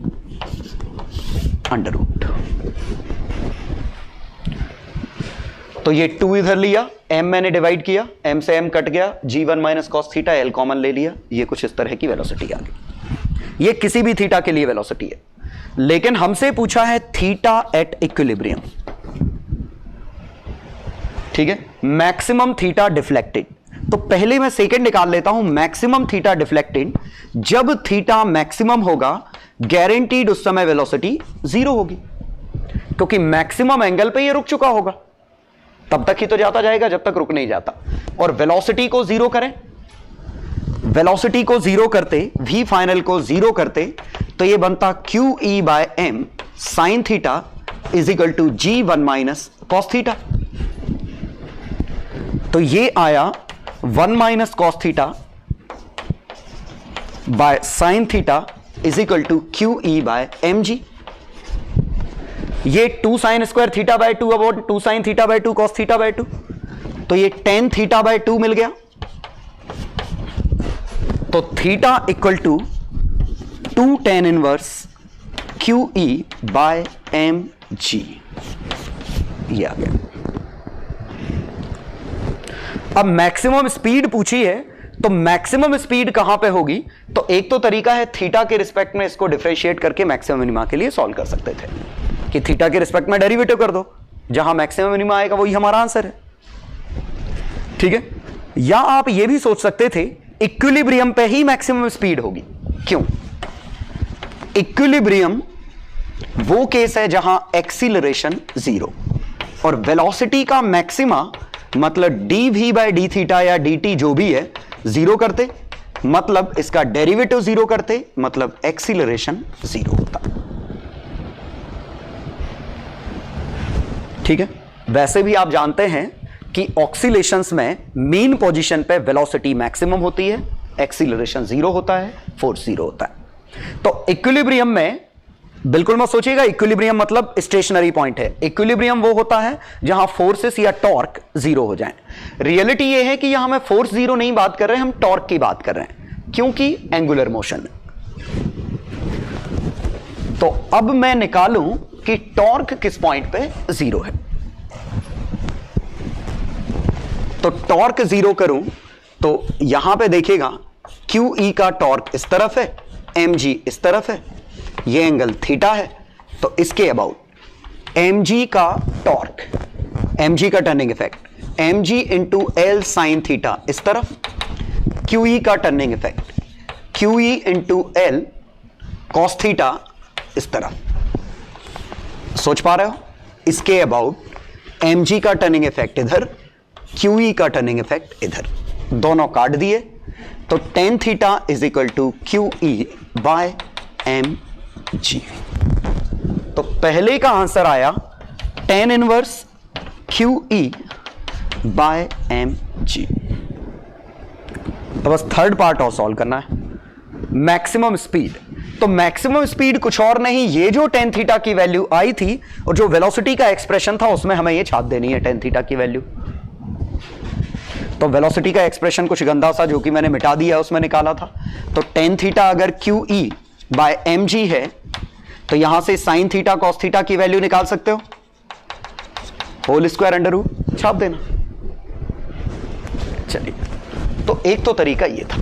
√। तो ये 2 इधर लिया, m मैंने डिवाइड किया, m से m कट गया, G1 minus cos theta, L common ले लिया, ये कुछ इस तरह की वेलोसिटी आ गई। ये किसी भी थीटा के लिए वेलोसिटी है, लेकिन हमसे पूछा है थीटा एट इक्विलिब्रियम, ठीक है, मैक्सिमम थीटा डिफ्लेक्टेड। तो पहले मैं सेकंड निकाल लेता हूं, मैक्सिमम थीटा डिफ्लेक्टेड, जब थीटा मैक्सिमम होगा गारंटीड उस समय वेलोसिटी 0 होगी, क्योंकि मैक्सिमम एंगल पे ये रुक चुका होगा, तब तक ही तो जाता जाएगा जब तक रुक नहीं जाता। और वेलोसिटी को 0 करें, वेलोसिटी को 0 करते, v फाइनल को 0 करते, तो ये बनता QE by m sine theta is equal to G1 minus cos theta. तो ये आया 1 minus cos theta by sine theta is equal to QE by mg। ये 2 sine square theta by 2 about 2 sine theta by 2 cos theta by 2, तो ये tan theta by 2 मिल गया। तो theta equal to 2 tan inverse QE by mg, ये आ गया। अब maximum speed पूछी है, तो मैक्सिमम स्पीड कहां पे होगी, तो एक तो तरीका है थीटा के रिस्पेक्ट में इसको डिफरेंशिएट करके मैक्सिमम मिनिमा के लिए सॉल्व कर सकते थे, कि थीटा के रिस्पेक्ट में डेरिवेटिव कर दो, जहां मैक्सिमम मिनिमा आएगा वही हमारा आंसर है, ठीक है। या आप ये भी सोच सकते थे इक्विलिब्रियम पे ही मैक्सिमम स्पीड होगी। क्यों? इक्विलिब्रियम वो केस है जहां एक्सीलरेशन 0 और वेलोसिटी का मैक्सिमा, मतलब dv बाय डी थीटा या dt जो भी है 0 करते, मतलब इसका डेरिवेटिव 0 करते, मतलब एक्सीलरेशन 0 होता, ठीक है। वैसे भी आप जानते हैं कि ऑक्सीलेशंस में मीन पोजीशन पे वेलोसिटी मैक्सिमम होती है, एक्सीलरेशन 0 होता है, फोर्स 0 होता है। तो इक्विलिब्रियम में बिल्कुल मत सोचिएगा इक्विलिब्रियम मतलब स्टेशनरी पॉइंट है। इक्विलिब्रियम वो होता है जहां फोर्सेस या टॉर्क 0 हो जाएं। रियलिटी ये है कि यहां हम फोर्स 0 नहीं बात कर रहे हैं, हम टॉर्क की बात कर रहे हैं, क्योंकि एंगुलर मोशन। तो अब मैं निकालूं कि टॉर्क किस पॉइंट पे 0 है। तो टॉर्क 0 करूं तो यहां पे देखिएगा QE का टॉर्क इस तरफ है, mg इस तरफ है, ये एंगल थीटा है, तो इसके अबाउट mg का टॉर्क, mg का turning effect, mg into L sine theta इस तरफ, QE का turning effect, QE into L cos theta इस तरफ। सोच पा रहे हो? इसके अबाउट mg का टर्निंग इफेक्ट इधर, QE का टर्निंग इफेक्ट इधर, दोनों काट दिए, तो tan theta is equal to QE by mg। तो पहले का आंसर आया tan inverse QE by mg। तो बस थर्ड पार्ट और सॉल्व करना है, मैक्सिमम स्पीड। तो मैक्सिमम स्पीड कुछ और नहीं, ये जो tan थीटा की वैल्यू आई थी और जो वेलोसिटी का एक्सप्रेशन था उसमें हमें ये छाप देनी है tan थीटा की वैल्यू। तो वेलोसिटी का एक्सप्रेशन कुछ गंदा सा जो कि मैंने मिटा दिया उसमें निकाला था। तो tan थीटा अगर QE बाय mg है तो यहां से साइन थीटा कॉस थीटा की वैल्यू निकाल सकते हो, होल स्क्वायर अंडर रूट छाप देना। चलिए, तो एक तो तरीका ये था,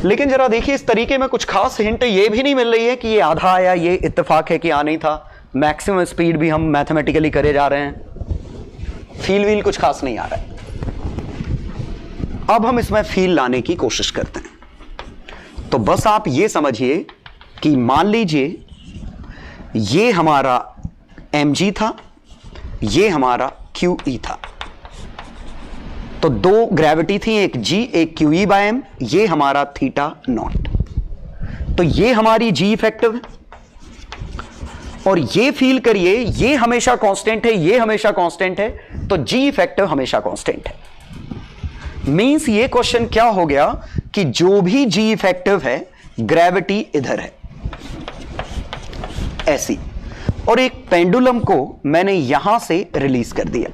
लेकिन जरा देखिए इस तरीके में कुछ खास हिंट ये भी नहीं मिल रही है कि ये आधा आया, ये इत्तेफाक है कि आ नहीं था, मैक्सिमम स्पीड भी हम मैथमेटिकली करे जा रहे हैं, फील व्हील कुछ खास नहीं आ रहा है। अब हम इसमें फील लाने की कोशिश करते हैं। तो बस आप ये समझिए कि मान लीजिए ये हमारा mg था, ये हमारा qe था, तो दो ग्रेविटी थी, एक g एक qe बाय m, ये हमारा थीटा नॉट। तो ये हमारी g इफेक्टिव है और ये फील करिए ये हमेशा कांस्टेंट है, ये हमेशा कांस्टेंट है, तो g इफेक्टिव हमेशा कांस्टेंट है। मींस ये क्वेश्चन क्या हो गया कि जो भी g इफेक्टिव है ग्रेविटी इधर है ऐसी, और एक पेंडुलम को मैंने यहां से रिलीज कर दिया।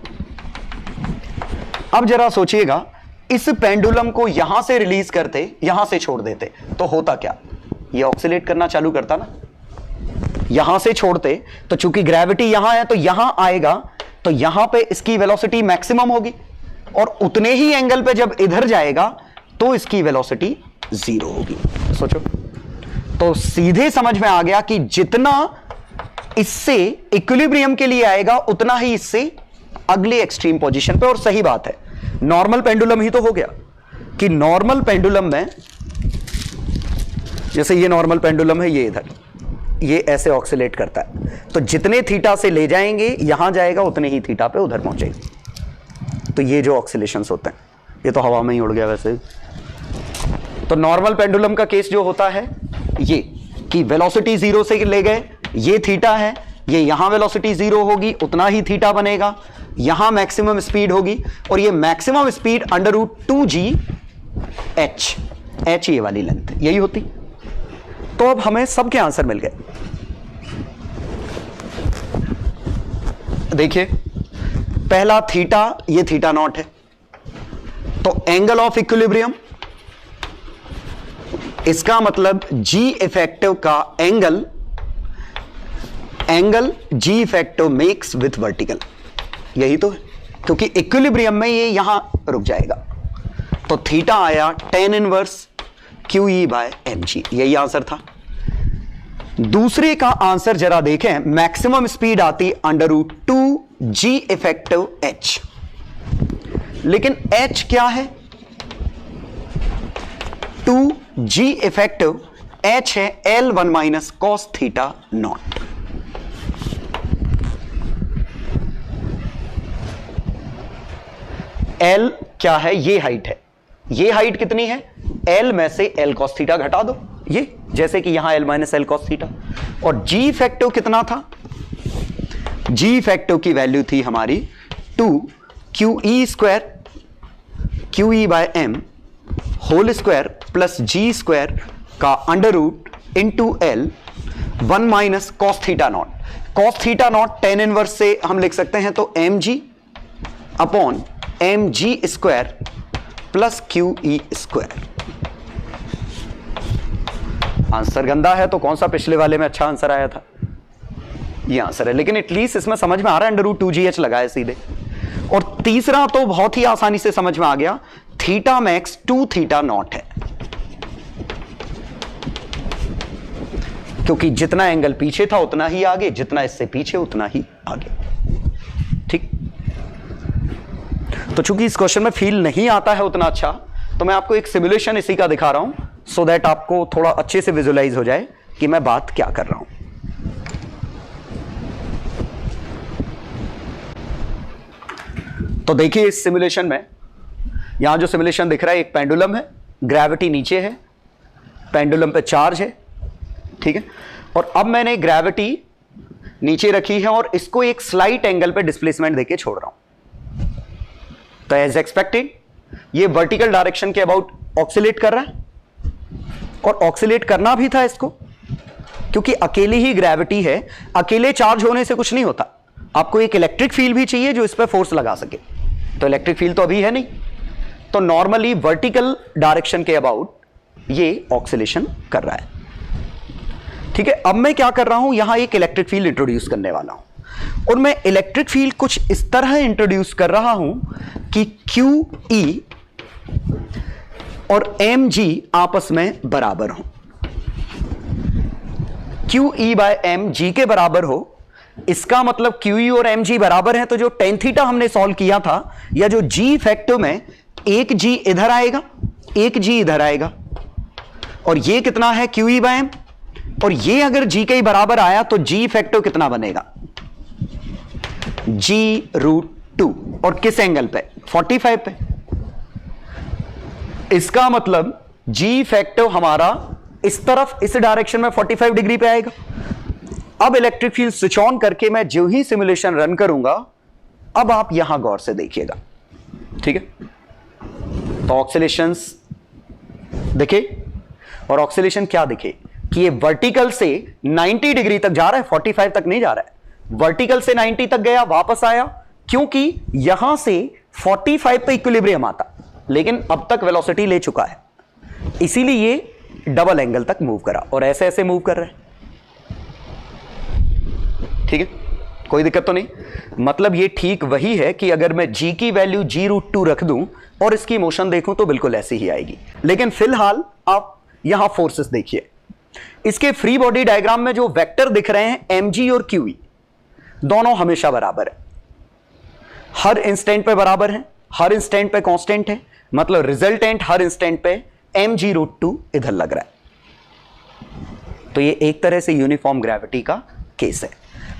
अब जरा सोचिएगा इस पेंडुलम को यहां से रिलीज करते, यहां से छोड़ देते तो होता क्या, ये ऑक्सीलेट करना चालू करता ना। यहां से छोड़ते तो चूंकि ग्रेविटी यहां है तो यहां आएगा, तो यहां पे इसकी वेलोसिटी मैक्सिमम होगी और उतने ही एंगल पे जब इधर जाएगा तो इसकी वेलोसिटी 0 होगी। सोचो, तो सीधे समझ में आ गया कि जितना इससे इक्विलिब्रियम के लिए आएगा उतना ही इससे अगले एक्सट्रीम पोजीशन पे। और सही बात है, नॉर्मल पेंडुलम ही तो हो गया कि नॉर्मल पेंडुलम में जैसे ये नॉर्मल पेंडुलम है, ये इधर ये ऐसे ऑक्सीलेट करता है, तो जितने थीटा से ले जाएंगे यहां जाएगा उतने ही थीटा पे उधर पहुंचेगा। तो ये जो ऑक्सीलेशंस होते हैं, ये तो हवा में ही उड़ गया वैसे। तो नॉर्मल पेंडुलम का केस जो होता है ये कि वेलोसिटी 0 से ले गए, ये थीटा है, ये यहां वेलोसिटी 0 होगी उतना ही थीटा बनेगा, यहां मैक्सिमम स्पीड होगी और ये maximum speed √2g h, h ये वाली लेंथ यही होती। तो अब हमें सबके आंसर मिल गए। देखिए पहला थीटा, ये थीटा नॉट है, तो एंगल ऑफ इक्विलिब्रियम, इसका मतलब g इफेक्टिव का angle g effective makes with vertical, यही तो है, क्योंकि इक्विलिब्रियम में ये यहां रुक जाएगा। तो थीटा आया tan inverse QE by mg, यही आंसर था। दूसरे का आंसर जरा देखें, मैक्सिमम स्पीड आती √2g इफेक्टिव h, लेकिन h क्या है, 2g इफेक्टिव, h है L1 minus cos theta not. L क्या है, ये हाइट है, ये हाइट कितनी है, L में से L cos थीटा घटा दो, ये जैसे कि यहां L minus L cos theta. और G इफेक्टिव कितना था, G इफेक्टिव की वैल्यू थी हमारी 2QE square QE by m whole square plus G square का √ into L 1 minus cos theta naught. Cos theta naught tan inverse से हम लिख सकते हैं तो mg upon mg square plus QE square. Answer गंदा है तो कौन सा पिछले वाले में अच्छा आंसर आया था, ये आंसर है, लेकिन एटलीस्ट इसमें समझ में आ रहा है √2gh लगाए सीधे। और तीसरा तो बहुत ही आसानी से समझ में आ गया, थीटा मैक्स 2 थीटा नॉट है, क्योंकि जितना एंगल पीछे था उतना ही आगे, जितना इससे पीछे उतना ही आगे। ठीक, तो चूंकि इस क्वेश्चन में फील नहीं आता है उतना अच्छा, तो मैं आपको एक सिमुलेशन इसी का दिखा रहा हूं सो दैट आपको थोड़ा अच्छे से विजुलाइज हो जाए कि मैं बात क्या कर रहा हूं। तो देखिए इस सिमुलेशन में, यहां जो सिमुलेशन दिख रहा है, एक पेंडुलम है, ग्रेविटी नीचे है, पेंडुलम पे चार्ज है, ठीक है, और अब मैंने ग्रेविटी नीचे रखी है और इसको एक स्लाइट एंगल पे डिस्प्लेसमेंट देके छोड़ रहा हूं। तो एज एक्सपेक्टेड ये वर्टिकल डायरेक्शन के अबाउट ऑक्सीलेट कर रहा है, और ऑक्सीलेट करना भी था इसको, क्योंकि अकेली ही ग्रेविटी है, अकेले चार्ज होने से कुछ नहीं होता, आपको एक इलेक्ट्रिक फील्ड भी चाहिए जो इस पर फोर्स लगा सके। तो इलेक्ट्रिक फील्ड तो अभी है नहीं, तो नॉर्मली वर्टिकल डायरेक्शन के अबाउट ये ऑक्सीलेशन कर रहा है। ठीक है, अब मैं क्या कर रहा हूं, यहां एक इलेक्ट्रिक फील्ड इंट्रोड्यूस करने वाला हूं, और मैं इलेक्ट्रिक फील्ड कुछ इस तरह इंट्रोड्यूस कर रहा हूं कि QE और एम जी आपस में बराबर हो, Q E by M G के बराबर हो, इसका मतलब क्यू ई और एम जी बराबर हैं, तो जो टेन थीटा हमने सॉल्व किया था, या जो जी फैक्टर में एक जी इधर आएगा, एक जी इधर आएगा, और ये कितना है क्यू ई बाय एम, और ये अगर जी के ही बराबर आया तो जी फैक्टर कितना बनेगा, जी रूट 2, और किस एंगल पे, 45 पे। इसका मतलब जी फैक्टर हमारा इस तरफ, इस डायरेक्शन में 45 डिग्री पे आएगा। अब इलेक्ट्रिक फील्ड स्विच ऑन करके मैं जो ही सिमुलेशन रन करूंगा, अब आप यहां गौर से देखिएगा, ठीक है। तो ऑक्सीलेशंस दिखे, और ऑक्सीलेशन क्या दिखे कि ये वर्टिकल से 90 डिग्री तक जा रहा है, 45 तक नहीं जा रहा है, वर्टिकल से 90 तक गया, वापस आया, क्योंकि यहां से 45 पे इक्विलिब्रियम आता, लेकिन अब तक वेलोसिटी ले चुका है, इसीलिए ये डबल एंगल तक मूव करा, और ऐसे ऐसे मूव कर रहे हैं, ठीक है, कोई दिक्कत तो नहीं। मतलब ये ठीक वही है कि अगर मैं g की वैल्यू g रूट 2 रख दूं और इसकी मोशन देखूं तो बिल्कुल ऐसी ही आएगी। लेकिन फिलहाल आप यहां फोर्सेस देखिए, इसके फ्री बॉडी डायग्राम में जो वेक्टर दिख रहे हैं mg और qe, दोनों हमेशा बराबर है, हर इंस्टेंट पे बराबर है, हर इंस्टेंट पे कांस्टेंट है, मतलब रिजल्टेंट हर इंस्टेंट पे mg रूट 2 इधर लग रहा है। तो ये एक तरह से यूनिफॉर्म ग्रेविटी का केस है।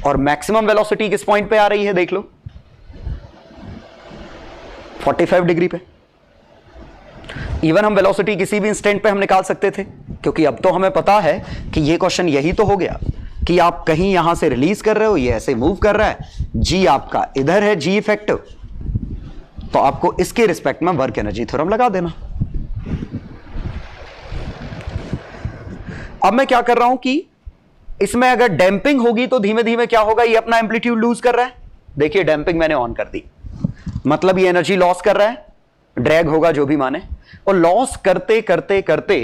और मैक्सिमम वेलोसिटी किस पॉइंट पे आ रही है देख लो, 45 डिग्री पे। इवन हम वेलोसिटी किसी भी इंस्टेंट पे हम निकाल सकते थे, क्योंकि अब तो हमें पता है कि ये क्वेश्चन यही तो हो गया कि आप कहीं यहां से रिलीज कर रहे हो, ये ऐसे मूव कर रहा है, जी आपका इधर है, जी इफेक्टिव, तो आपको इसके रिस्पेक्ट में वर्क एनर्जी थ्योरम लगा देना। अब मैं क्या कर रहा हूं कि इसमें अगर डैंपिंग होगी तो धीमे धीमे क्या होगा, ये अपना एम्पलीट्यूड लूज कर रहा है, देखिए डैंपिंग मैंने ऑन कर दी, मतलब ये एनर्जी लॉस कर रहा है, ड्रैग होगा जो भी माने, और लॉस करते करते करते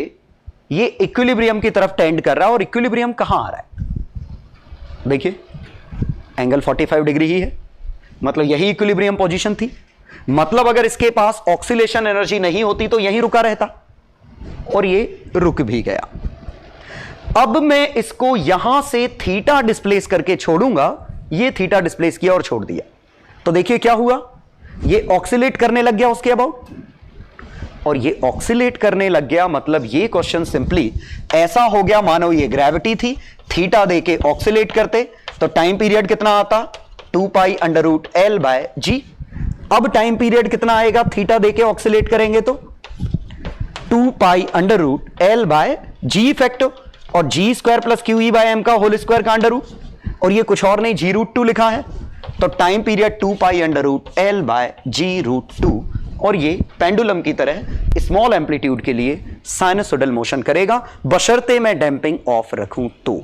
ये इक्विलिब्रियम की तरफ टेंड कर रहा है। और इक्विलिब्रियम कहां आ रहा है, देखिए एंगल 45 डिग्री ही है, मतलब यही इक्विलिब्रियम पोजीशन थी। मतलब अगर इसके पास ऑक्सीलेशन एनर्जी नहीं होती तो यहीं रुका रहता, और ये रुक भी गया। अब मैं इसको यहां से थीटा डिस्प्लेस करके छोड़ूंगा, ये थीटा डिस्प्लेस किया और छोड़ दिया, तो देखिए क्या हुआ, ये ऑक्सीलेट करने लग गया उसके अबाउट, और ये ऑक्सीलेट करने लग गया, मतलब ये क्वेश्चन सिंपली ऐसा हो गया, मानो ये ग्रेविटी थी, थीटा देके ऑक्सीलेट करते तो टाइम पीरियड कितना आता, 2 pi under root L by G. अब टाइम पीरियड कितना आएगा, थीटा देके ऑक्सीलेट करेंगे तो 2 pi under root L by G factor, और G square plus Q E by M का होल स्क्वायर का अंडर रूट, और ये कुछ और नहीं जी रूट 2 लिखा है, तो time period 2 pi under root L by G root 2, और ये पेंडुलम की तरह स्मॉल एम्पलीट्यूड के लिए साइनसोइडल मोशन करेगा, बशर्ते मैं डैंपिंग ऑफ रखूं तो।